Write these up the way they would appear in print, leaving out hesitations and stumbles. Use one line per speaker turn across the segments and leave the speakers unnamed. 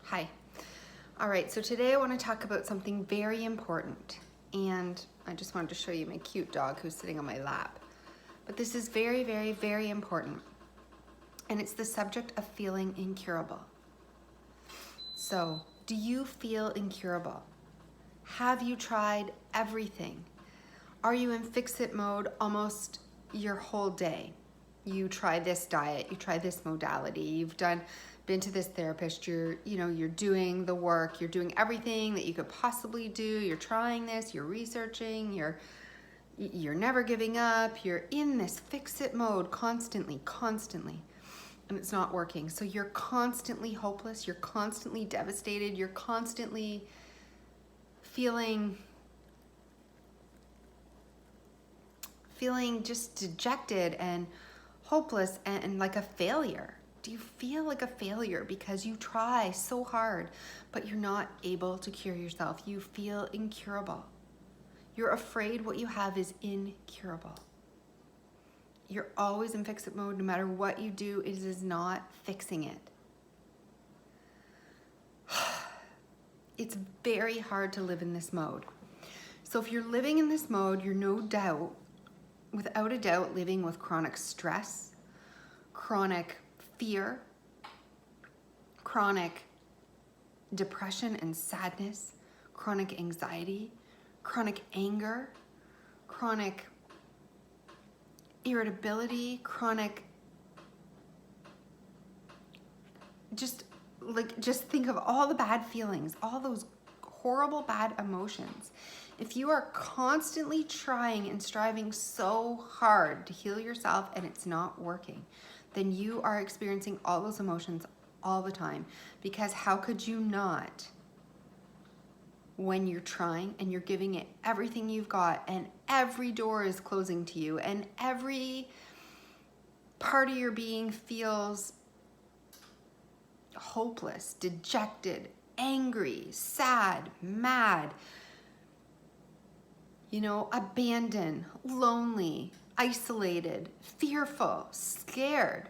Hi. All right, so today I want to talk about something very important. And I just wanted to show you my cute dog who's sitting on my lap. But this is very, very, very important. And it's the subject of feeling incurable. So, do you feel incurable? Have you tried everything? Are you in fix-it mode almost your whole day? You try this diet, you try this modality, you've been to this therapist, you're doing the work, you're doing everything that you could possibly do, you're trying this, you're researching, you're never giving up, you're in this fix-it mode constantly, and it's not working. So you're constantly hopeless, you're constantly devastated, you're constantly feeling just dejected and hopeless and like a failure. Do you feel like a failure because you try so hard, but you're not able to cure yourself? You feel incurable. You're afraid what you have is incurable. You're always in fix-it mode. No matter what you do, it is not fixing it. It's very hard to live in this mode. So if you're living in this mode, you're without a doubt, living with chronic stress, chronic fear, chronic depression and sadness, chronic anxiety, chronic anger, chronic irritability, chronic, just think of all the bad feelings, all those horrible bad emotions. If you are constantly trying and striving so hard to heal yourself and it's not working, then you are experiencing all those emotions all the time. Because how could you not when you're trying and you're giving it everything you've got and every door is closing to you and every part of your being feels hopeless, dejected, angry, sad, mad, abandoned, lonely, isolated, fearful, scared,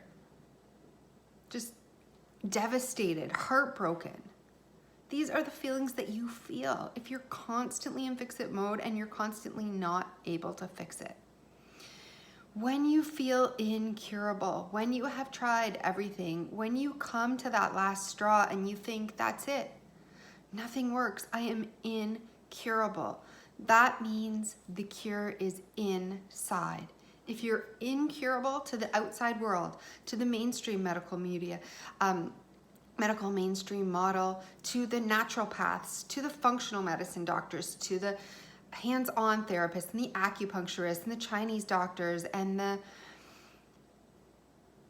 just devastated, heartbroken. These are the feelings that you feel if you're constantly in fix-it mode and you're constantly not able to fix it. When you feel incurable, when you have tried everything, when you come to that last straw and you think, that's it, nothing works, I am incurable. That means the cure is inside. If you're incurable to the outside world, to the mainstream medical media, medical mainstream model, to the naturopaths, to the functional medicine doctors, to the hands-on therapists and the acupuncturists and the Chinese doctors and the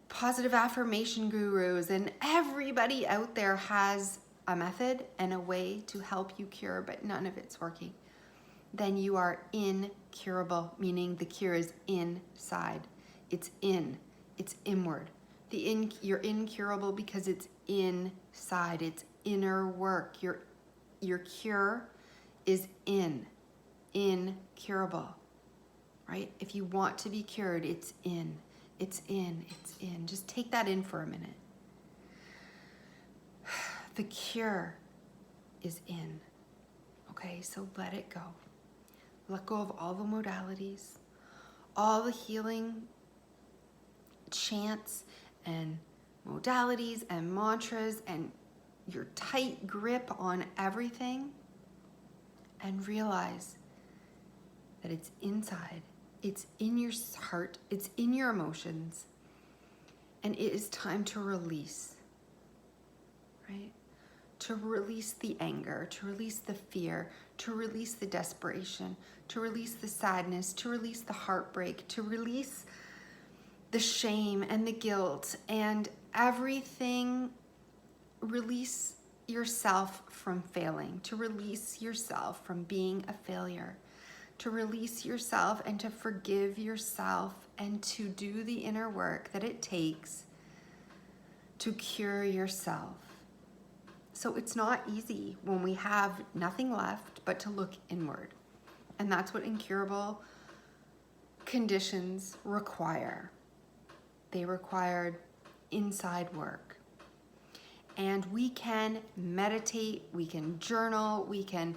positive affirmation gurus, and everybody out there has a method and a way to help you cure, but none of it's working. Then you are incurable, meaning the cure is inside. It's inward. You're incurable because it's inside. It's inner work. Your cure is incurable, right? If you want to be cured, it's in. Just take that in for a minute. The cure is in. Okay, so let it go. Let go of all the modalities, all the healing chants and modalities and mantras and your tight grip on everything, and realize that it's inside, it's in your heart, it's in your emotions, and it is time to release, right? To release the anger, to release the fear, to release the desperation, to release the sadness, to release the heartbreak, to release the shame and the guilt and everything. Release yourself from failing, to release yourself from being a failure, to release yourself and to forgive yourself and to do the inner work that it takes to cure yourself. So it's not easy when we have nothing left but to look inward. And that's what incurable conditions require. They required inside work. And we can meditate, we can journal, we can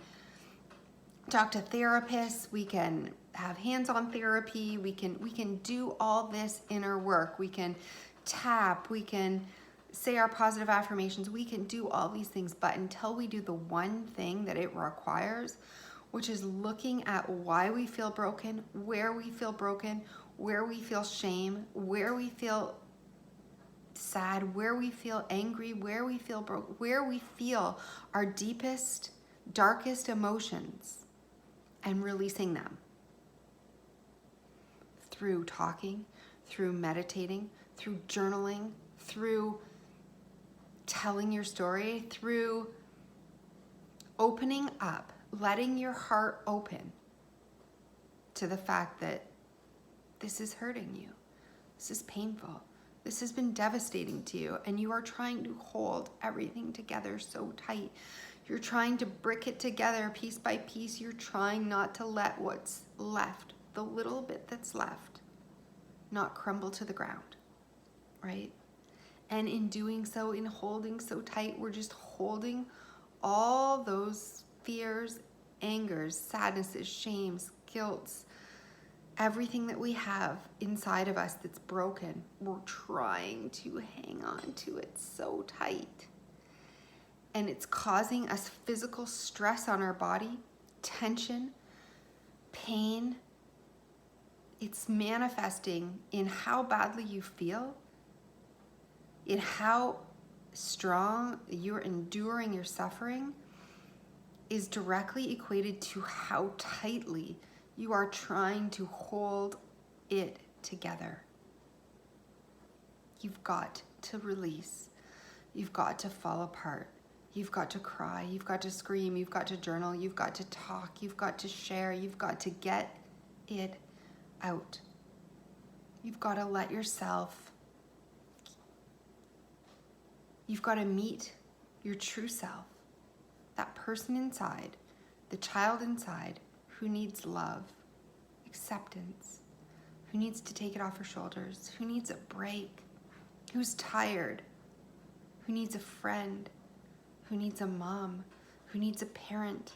talk to therapists, we can have hands-on therapy, we can do all this inner work. We can tap, we can say our positive affirmations, we can do all these things, but until we do the one thing that it requires, which is looking at why we feel broken, where we feel shame, where we feel sad, where we feel angry, where we feel broke, where we feel our deepest, darkest emotions, and releasing them through talking, through meditating, through journaling, through telling your story, through opening up, letting your heart open to the fact that this is hurting you, this is painful, this has been devastating to you, and you are trying to hold everything together so tight. You're trying to brick it together piece by piece. You're trying not to let what's left, the little bit that's left, not crumble to the ground, right? And in doing so, in holding so tight, we're just holding all those fears, angers, sadnesses, shames, guilts, everything that we have inside of us that's broken. We're trying to hang on to it so tight. And it's causing us physical stress on our body, tension, pain. It's manifesting in how badly you feel, in how strong you're enduring your suffering, is directly equated to how tightly you are trying to hold it together. You've got to release. You've got to fall apart. You've got to cry. You've got to scream. You've got to journal. You've got to talk. You've got to share. You've got to get it out. You've got to let yourself, you've got to meet your true self, that person inside, the child inside who needs love, acceptance, who needs to take it off her shoulders, who needs a break, who's tired, who needs a friend, who needs a mom, who needs a parent,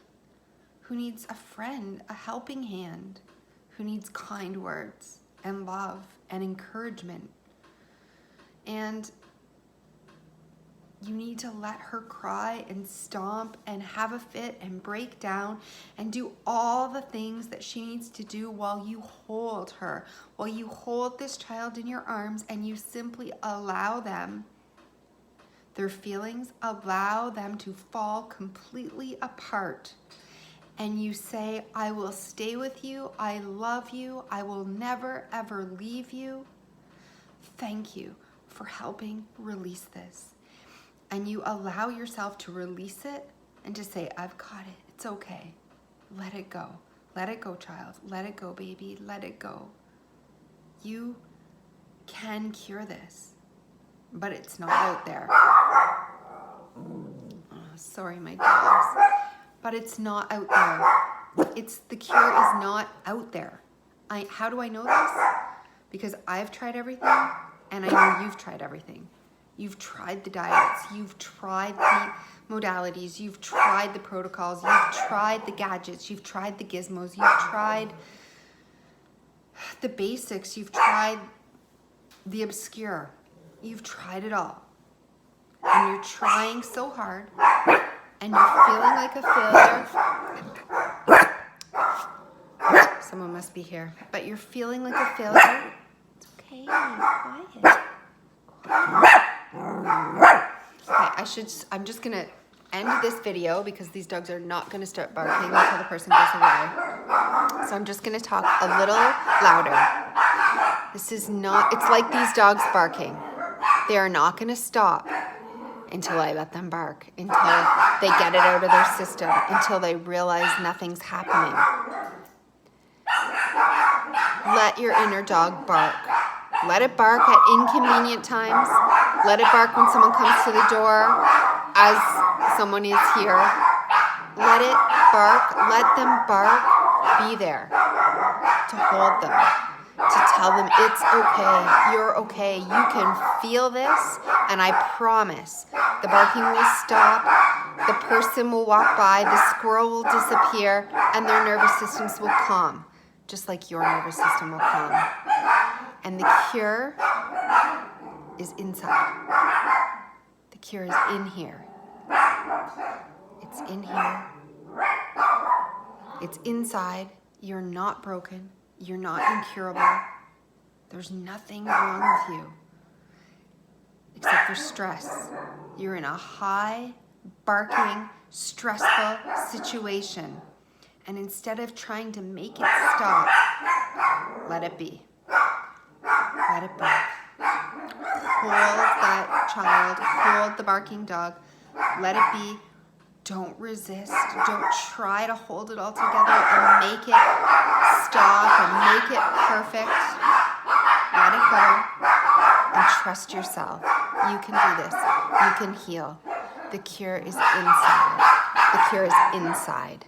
who needs a friend, a helping hand, who needs kind words and love and encouragement. And you need to let her cry and stomp and have a fit and break down and do all the things that she needs to do while you hold her, while you hold this child in your arms and you simply allow them, their feelings, allow them to fall completely apart. And you say, I will stay with you, I love you, I will never ever leave you. Thank you for helping release this. And you allow yourself to release it and to say, I've got it. It's okay. Let it go. Let it go, child. Let it go, baby. Let it go. You can cure this, but it's not out there. Oh, sorry, my dogs. But it's not out there. The cure is not out there. How do I know this? Because I've tried everything, and I know you've tried everything. You've tried the diets, you've tried the modalities, you've tried the protocols, you've tried the gadgets, you've tried the gizmos, you've tried the basics, you've tried the obscure. You've tried it all. And you're trying so hard, and you're feeling like a failure. Someone must be here. But you're feeling like a failure. It's okay, quiet. Okay, I'm just gonna end this video because these dogs are not gonna start barking until the person goes away. So I'm just gonna talk a little louder. This is not, it's like these dogs barking. They are not gonna stop until I let them bark, until they get it out of their system, until they realize nothing's happening. Let your inner dog bark. Let it bark at inconvenient times. Let it bark when someone comes to the door as someone is here. Let it bark. Let them bark. Be there to hold them, to tell them it's okay. You're okay. You can feel this, and I promise The barking will stop. The person will walk by. The squirrel will disappear, and their nervous systems will calm, just like your nervous system will calm. And the cure is inside. The cure is in here. It's in here. It's inside. You're not broken. You're not incurable. There's nothing wrong with you except for stress. You're in a high, barking, stressful situation. And instead of trying to make it stop, let it be. Let it be. Hold that child, hold the barking dog, let it be. Don't resist. Don't try to hold it all together and make it stop and make it perfect. Let it go and trust yourself. You can do this. You can heal. The cure is inside. The cure is inside.